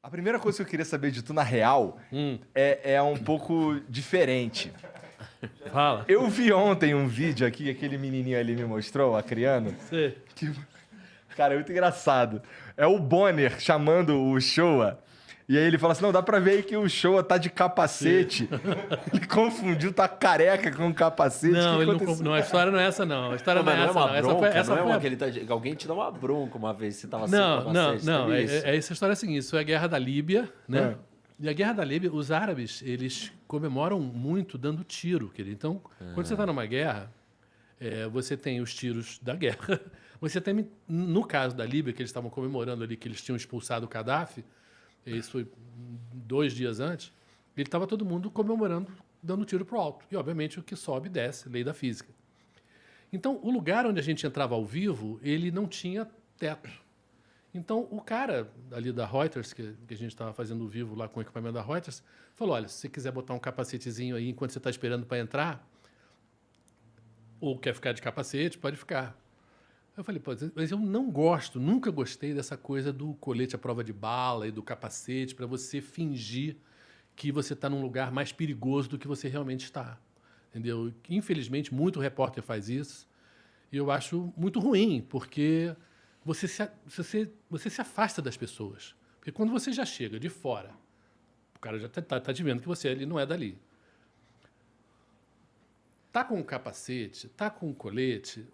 A primeira coisa que eu queria saber de tu, na real, é um pouco diferente. Fala. Eu vi ontem um vídeo aqui, que aquele menininho ali me mostrou, acriano. Sim. Cara, é muito engraçado. É o Bonner chamando o Showa. E aí ele fala assim, não, dá pra ver aí que o Showa tá de capacete. Ele confundiu, tá careca com capacete. Não, Que ele não, a história não é essa, não. A história não é essa, não. Essa foi Alguém te dá uma bronca uma vez, você tava sem Não, capacete. não. Teve isso? Essa história é a seguinte, isso é a Guerra da Líbia, né? E a Guerra da Líbia, os árabes, eles comemoram muito dando tiro, querido. Então, quando você está numa guerra, você tem os tiros da guerra. Você tem, no caso da Líbia, que eles estavam comemorando ali, que eles tinham expulsado o Gaddafi, isso foi 2 dias antes, ele estava todo mundo comemorando, dando tiro pro alto. E, obviamente, o que sobe, desce, lei da física. Então, o lugar onde a gente entrava ao vivo, ele não tinha teto. Então, o cara ali da Reuters, que a gente estava fazendo ao vivo lá com o equipamento da Reuters, falou, olha, se você quiser botar um capacetezinho aí enquanto você está esperando para entrar, ou quer ficar de capacete, pode ficar. Eu falei, pô, mas eu não gosto, nunca gostei dessa coisa do colete à prova de bala e do capacete para você fingir que você está num lugar mais perigoso do que você realmente está. Entendeu? Infelizmente, muito repórter faz isso. E eu acho muito ruim, porque você se afasta das pessoas. Porque quando você já chega de fora, o cara já está te vendo que você ali não é dali. Tá com um capacete, tá com um colete,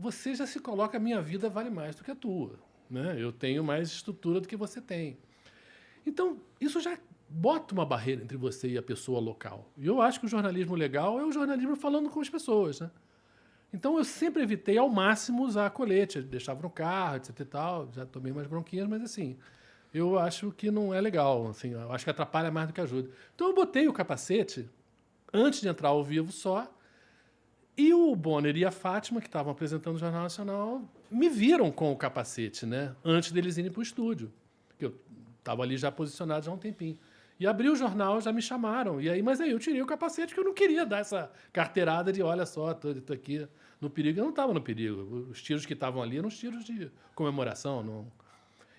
você já se coloca, a minha vida vale mais do que a tua. Né? Eu tenho mais estrutura do que você tem. Então, isso já bota uma barreira entre você e a pessoa local. E eu acho que o jornalismo legal é o jornalismo falando com as pessoas. Né? Então, eu sempre evitei ao máximo usar colete. Eu deixava no carro, etc e tal. Já tomei umas bronquinhas, mas assim, eu acho que não é legal. Assim, eu acho que atrapalha mais do que ajuda. Então, eu botei o capacete antes de entrar ao vivo só. E o Bonner e a Fátima, que estavam apresentando o Jornal Nacional, me viram com o capacete, né? Antes deles irem para o estúdio. Eu estava ali já posicionado já há um tempinho. E abri o jornal, já me chamaram. Mas aí eu tirei o capacete, porque eu não queria dar essa carteirada de, olha só, tô aqui no perigo. Eu não estava no perigo. Os tiros que estavam ali eram os tiros de comemoração. Não...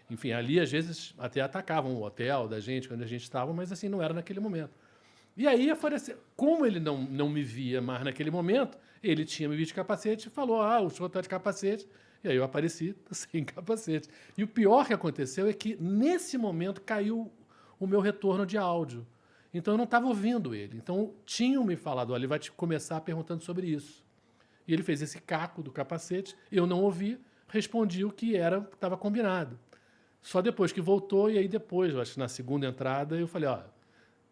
Enfim, ali, às vezes, até atacavam o hotel da gente, onde a gente estava, mas assim, não era naquele momento. E aí, como ele não me via mais naquele momento, ele tinha me visto de capacete e falou, o senhor está de capacete. E aí eu apareci sem capacete. E o pior que aconteceu é que, nesse momento, caiu o meu retorno de áudio. Então, eu não estava ouvindo ele. Então, tinham me falado, olha, ele vai te começar perguntando sobre isso. E ele fez esse caco do capacete, eu não ouvi, respondi o que estava combinado. Só depois que voltou, e aí depois, eu acho que na segunda entrada, eu falei,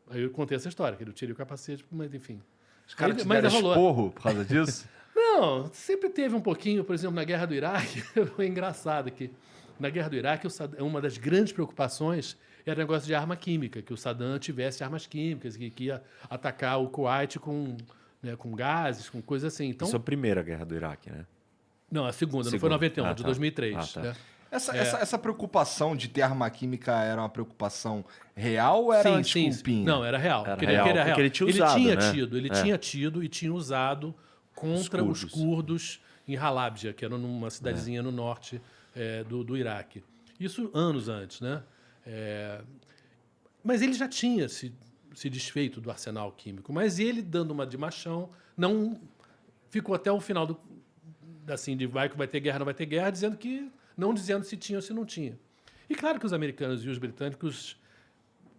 aí eu contei essa história, que ele tirei o capacete, mas enfim. Os caras te deram esporro por causa disso? Não, sempre teve um pouquinho, por exemplo, na Guerra do Iraque, foi engraçado que na Guerra do Iraque, uma das grandes preocupações era o negócio de arma química, que o Saddam tivesse armas químicas, que ia atacar o Kuwait com gases, com coisas assim. Então, isso é a primeira Guerra do Iraque, né? Não, a segunda. Não foi 91, de 2003. Tá. Né? Essa preocupação de ter arma química era uma preocupação real ou era uma desculpinha? Não, era real. Porque ele tinha usado, ele tinha tido e tinha usado contra os curdos em Halabja, que era numa cidadezinha no norte do Iraque. Isso anos antes, né? Mas ele já tinha se desfeito do arsenal químico. Mas ele, dando uma de machão, não ficou até o final de vai ter guerra, não vai ter guerra, não dizendo se tinha ou se não tinha. E claro que os americanos e os britânicos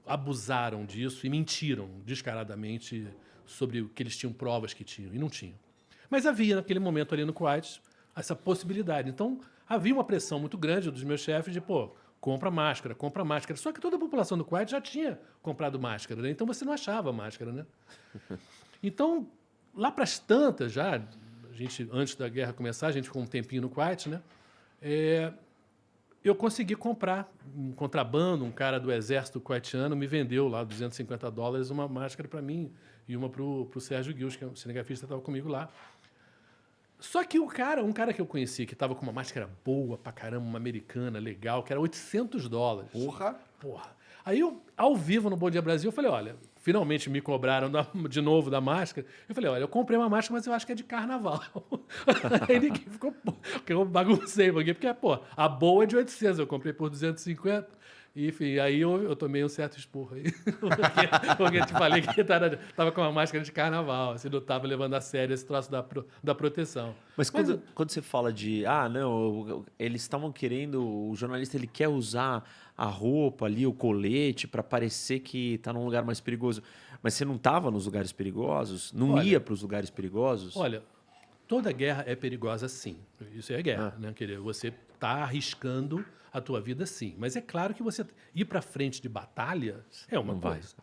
abusaram disso e mentiram descaradamente sobre o que eles tinham provas que tinham, e não tinham. Mas havia, naquele momento ali no Kuwait, essa possibilidade. Então, havia uma pressão muito grande dos meus chefes de, compra máscara. Só que toda a população do Kuwait já tinha comprado máscara, né? Então você não achava máscara, né? Então, lá para as tantas já, antes da guerra começar, a gente ficou um tempinho no Kuwait, né? Eu consegui comprar um contrabando, um cara do exército kuwaitiano me vendeu lá $250 uma máscara para mim e uma para o Sérgio Guius, que é um cinegrafista que estava comigo lá. Só que um cara que eu conhecia, que estava com uma máscara boa pra caramba, uma americana, legal, que era $800. Porra! Aí eu, ao vivo no Bom Dia Brasil, eu falei, olha, finalmente me cobraram de novo da máscara, eu falei, olha, eu comprei uma máscara, mas eu acho que é de carnaval. Aí ninguém ficou... Porque eu baguncei, porque, pô, a boa é de 800, eu comprei por 250. Enfim, aí eu tomei um certo esporro aí. Porque eu te falei que tava com uma máscara de carnaval, assim, não tava levando a sério esse troço da proteção. Mas quando você fala de, não, eles estavam querendo, o jornalista ele quer usar a roupa ali, o colete, para parecer que está num lugar mais perigoso. Mas você não estava nos lugares perigosos? Não ia para os lugares perigosos? Olha, toda guerra é perigosa, sim. Isso é guerra, né? Quer dizer, você está arriscando a tua vida, sim. Mas é claro que você ir para frente de batalha é uma coisa.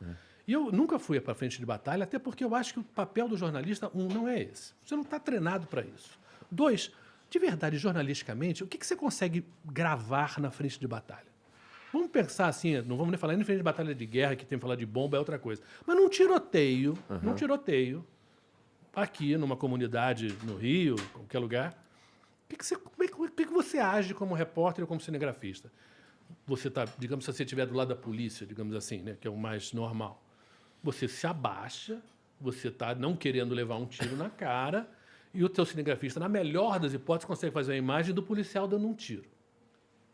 E eu nunca fui para frente de batalha, até porque eu acho que o papel do jornalista, não é esse. Você não está treinado para isso. 2, de verdade, jornalisticamente, o que você consegue gravar na frente de batalha? Vamos pensar assim, não vamos nem falar nem frente de batalha de guerra, que tem que falar de bomba, é outra coisa. Mas num tiroteio, aqui numa comunidade no Rio, qualquer lugar, como é que você age como repórter ou como cinegrafista? Você está, digamos, se você estiver do lado da polícia, digamos assim, né, que é o mais normal. Você se abaixa, você está não querendo levar um tiro na cara, e o teu cinegrafista, na melhor das hipóteses, consegue fazer a imagem do policial dando um tiro.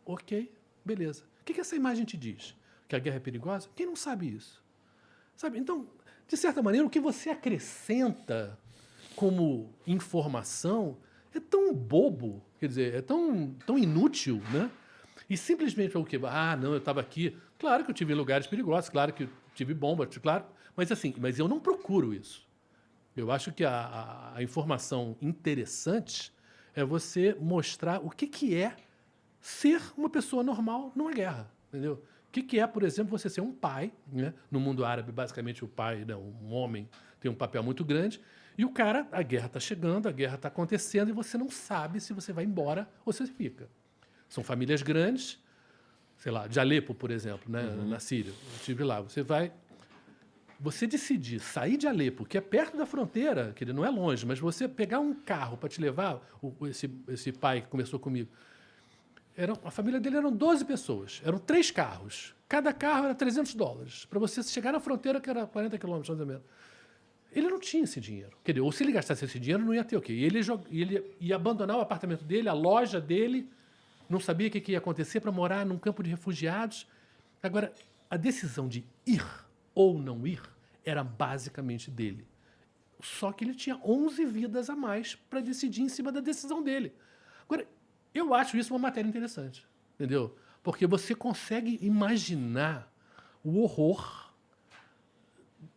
Ok, beleza. O que essa imagem te diz? Que a guerra é perigosa? Quem não sabe isso? Sabe? Então, de certa maneira, o que você acrescenta como informação é tão bobo, quer dizer, é tão inútil, né? E simplesmente o quê? Não, eu estava aqui. Claro que eu tive em lugares perigosos, claro que eu tive bomba, claro. Mas eu não procuro isso. Eu acho que a informação interessante é você mostrar o que é ser uma pessoa normal numa guerra, entendeu? O que é, por exemplo, você ser um pai, né? No mundo árabe, basicamente, o pai, né, um homem, tem um papel muito grande, e o cara, a guerra está chegando, a guerra está acontecendo, e você não sabe se você vai embora ou se você fica. São famílias grandes, sei lá, de Alepo, por exemplo, né, na Síria. Eu estive lá. Você decidir sair de Alepo, que é perto da fronteira, que ele não é longe, mas você pegar um carro para te levar, esse pai que conversou comigo, a família dele eram 12 pessoas, eram 3 carros. Cada carro era $300. Para você chegar na fronteira, que era 40 quilômetros, mais ou menos. Ele não tinha esse dinheiro. Quer dizer, ou se ele gastasse esse dinheiro, não ia ter o quê? E ele ia abandonar o apartamento dele, a loja dele, não sabia o que ia acontecer para morar num campo de refugiados. Agora, a decisão de ir ou não ir era basicamente dele. Só que ele tinha 11 vidas a mais para decidir em cima da decisão dele. Agora, eu acho isso uma matéria interessante, entendeu? Porque você consegue imaginar o horror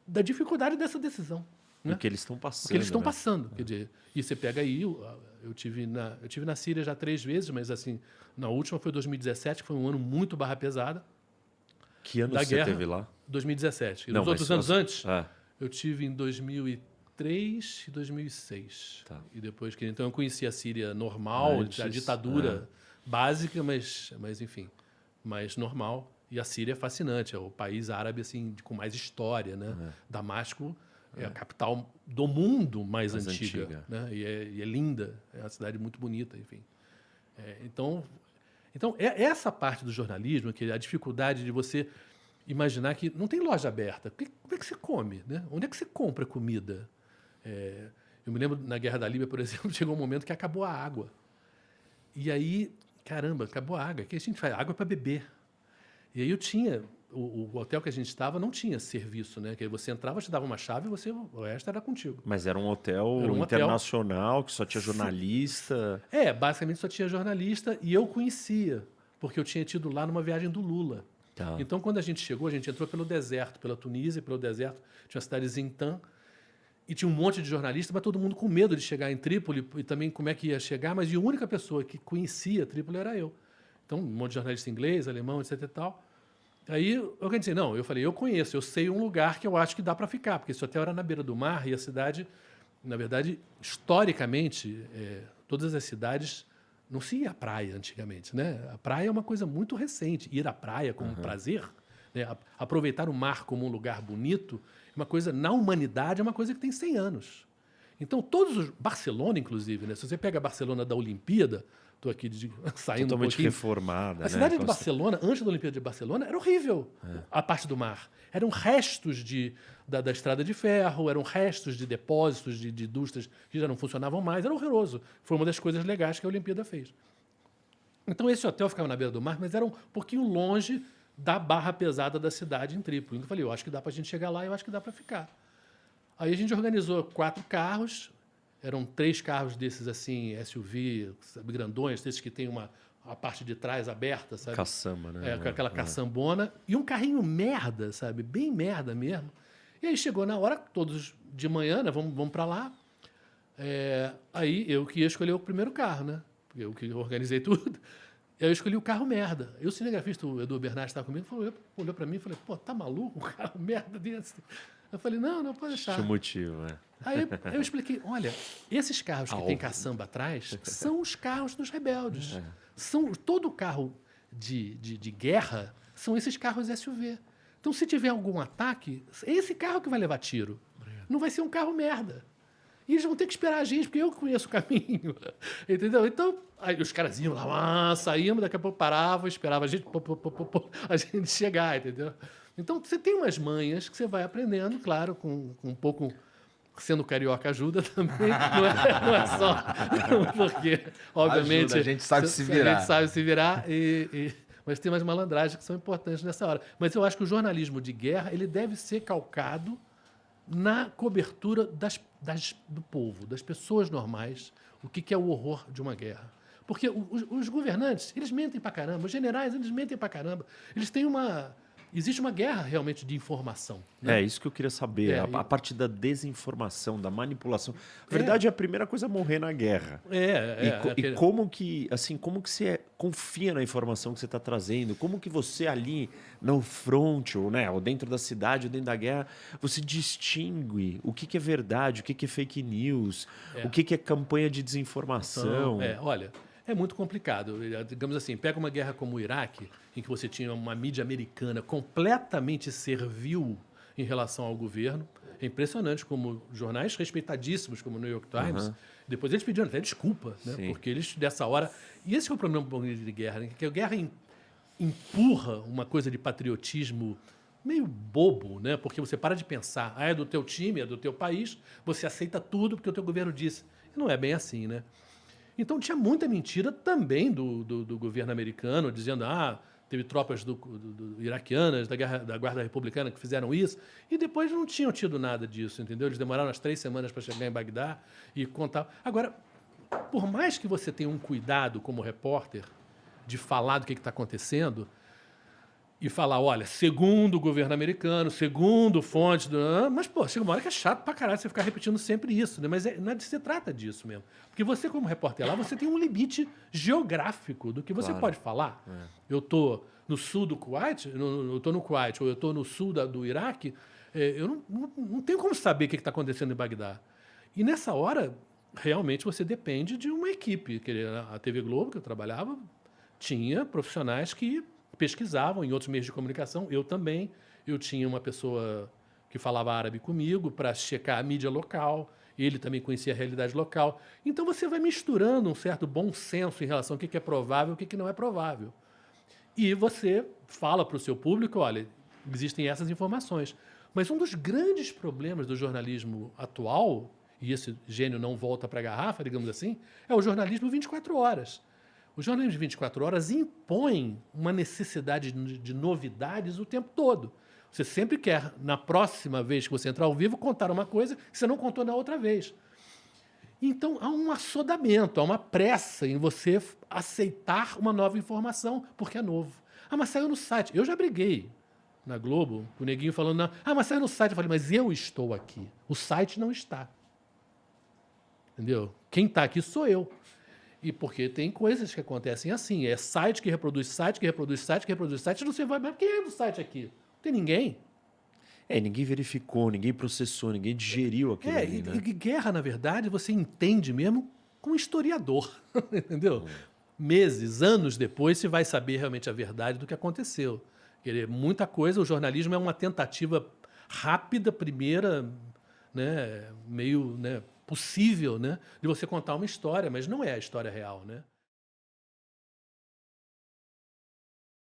da dificuldade dessa decisão. Né? O que eles estão passando. O que eles estão passando. Quer dizer, e você pega aí, eu tive na Síria já 3 vezes, mas assim, na última foi 2017, que foi um ano muito barra pesada. Que ano você teve lá? 2017. E nos outros anos antes, eu tive em 2003 e 2006. Tá. E depois, então eu conheci a Síria normal, a ditadura básica, mas enfim, mais normal. E a Síria é fascinante, é o país árabe assim, com mais história, né? Damasco é a capital do mundo mais antiga. Né? E é linda, é uma cidade muito bonita, enfim. Então, essa parte do jornalismo, que é a dificuldade de você imaginar que não tem loja aberta. Como é que você come? Né? Onde é que você compra comida? Eu me lembro, na Guerra da Líbia, por exemplo, chegou um momento que acabou a água. E aí, caramba, acabou a água. O que a gente faz? Água para beber. E aí eu tinha... O hotel que a gente estava não tinha serviço, né? Que aí você entrava, te dava uma chave e o resto era contigo. Mas era um hotel internacional, que só tinha jornalista. Basicamente só tinha jornalista e eu conhecia, porque eu tinha tido lá numa viagem do Lula. Tá. Então, quando a gente chegou, a gente entrou pelo deserto, pela Tunísia, pelo deserto, tinha a cidade de Zintan, e tinha um monte de jornalistas, mas todo mundo com medo de chegar em Trípoli e também como é que ia chegar, mas a única pessoa que conhecia Trípoli era eu. Então, um monte de jornalista inglês, alemão, etc e tal. Aí eu organizei, eu falei, eu conheço, eu sei um lugar que eu acho que dá para ficar, porque esse hotel era na beira do mar e a cidade, na verdade, historicamente, todas as cidades não se ia à praia antigamente, né? A praia é uma coisa muito recente. Ir à praia como um prazer, né? Aproveitar o mar como um lugar bonito, uma coisa, na humanidade, é uma coisa que tem 100 anos. Então, Barcelona, inclusive, né? Se você pega a Barcelona da Olimpíada, Estou aqui saindo Totalmente um pouquinho. reformada, A cidade de Barcelona, antes da Olimpíada de Barcelona, era horrível. A parte do mar. Eram restos da estrada de ferro, eram restos de depósitos de indústrias que já não funcionavam mais. Era horroroso. Foi uma das coisas legais que a Olimpíada fez. Então, esse hotel ficava na beira do mar, mas era um pouquinho longe da barra pesada da cidade em Trípoli. Então, eu falei, eu acho que dá para a gente chegar lá, eu acho que dá para ficar. Aí a gente organizou 4 carros, eram 3 carros desses assim, SUV, sabe, grandões, desses que tem a parte de trás aberta, sabe? Caçamba, né? Com aquela caçambona. E um carrinho merda, sabe? Bem merda mesmo. E aí chegou na hora, todos de manhã, né? Vamos para lá. Aí eu que ia escolher o primeiro carro, né? Eu que organizei tudo. E aí eu escolhi o carro merda. E o cinegrafista, o Edu Bernardes, estava comigo, olhou para mim e falou, pô, tá maluco? Um carro merda desse? Eu falei, não, pode deixar. Tinha motivo, né? Aí eu expliquei, olha, esses carros que tem caçamba atrás são os carros dos rebeldes. Todo carro de guerra são esses carros SUV. Então, se tiver algum ataque, é esse carro que vai levar tiro. Não vai ser um carro merda. E eles vão ter que esperar a gente, porque eu conheço o caminho. Entendeu? Então, aí os caras iam lá, saíamos, daqui a pouco paravam, esperava a gente chegar, entendeu? Então, você tem umas manhas que você vai aprendendo, claro, com um pouco... Sendo carioca ajuda também, não é só porque, obviamente... Ajuda, a gente sabe se virar. A gente sabe se virar, mas tem umas malandragens que são importantes nessa hora. Mas eu acho que o jornalismo de guerra ele deve ser calcado na cobertura do povo, das pessoas normais, o que é o horror de uma guerra. Porque os governantes, eles mentem pra caramba, os generais, eles mentem pra caramba. Eles têm Existe uma guerra realmente de informação. Né? É isso que eu queria saber. A parte da desinformação, da manipulação. Na verdade, é a primeira coisa a morrer na guerra. E como que você confia na informação que você está trazendo? Como que você ali no front, ou dentro da cidade, ou dentro da guerra, você distingue o que é verdade, o que é fake news, o que é campanha de desinformação? Olha... É muito complicado. Digamos assim, pega uma guerra como o Iraque, em que você tinha uma mídia americana completamente servil em relação ao governo. É impressionante como jornais respeitadíssimos, como o New York Times, depois eles pediram até desculpa, né? Porque eles, dessa hora... E esse é o problema de guerra, né? Que a guerra empurra uma coisa de patriotismo meio bobo, né? Porque você para de pensar, é do teu time, é do teu país, você aceita tudo porque o teu governo disse. E não é bem assim, né? Então, tinha muita mentira também do governo americano, dizendo teve tropas iraquianas, da Guarda Republicana que fizeram isso, e depois não tinham tido nada disso, entendeu? Eles demoraram umas 3 semanas para chegar em Bagdá e contar. Agora, por mais que você tenha um cuidado como repórter de falar do que está acontecendo, e falar, olha, segundo o governo americano, segundo fontes... Mas, pô, chega uma hora que é chato pra caralho você ficar repetindo sempre isso, né? Mas não se trata disso mesmo. Porque você, como repórter lá, você tem um limite geográfico do que você pode falar. Eu estou no sul do Kuwait, eu estou no Kuwait, ou eu estou no sul do Iraque, eu não tenho como saber o que está acontecendo em Bagdá. E nessa hora, realmente, você depende de uma equipe. A TV Globo, que eu trabalhava, tinha profissionais que pesquisavam em outros meios de comunicação, eu também. Eu tinha uma pessoa que falava árabe comigo para checar a mídia local, ele também conhecia a realidade local. Então você vai misturando um certo bom senso em relação ao que é provável e o que não é provável. E você fala para o seu público, olha, existem essas informações. Mas um dos grandes problemas do jornalismo atual, e esse gênio não volta para a garrafa, digamos assim, é o jornalismo 24 horas. O jornalismo de 24 horas impõe uma necessidade de novidades o tempo todo. Você sempre quer, na próxima vez que você entrar ao vivo, contar uma coisa que você não contou na outra vez. Então, há um assodamento, há uma pressa em você aceitar uma nova informação, porque é novo. Mas saiu no site. Eu já briguei na Globo, o neguinho falando, mas saiu no site. Eu falei, mas eu estou aqui. O site não está. Entendeu? Quem está aqui sou eu. E porque tem coisas que acontecem assim. É site que reproduz site, que reproduz site, que reproduz site. E você vai, mas quem é do site aqui? Não tem ninguém. Ninguém verificou, ninguém processou, ninguém digeriu aquilo ali, né? E guerra, na verdade, você entende mesmo com um historiador. Entendeu? Meses, anos depois, você vai saber realmente a verdade do que aconteceu. Muita coisa, o jornalismo é uma tentativa rápida, primeira, né, meio... Né, possível, né, de você contar uma história, mas não é a história real, né?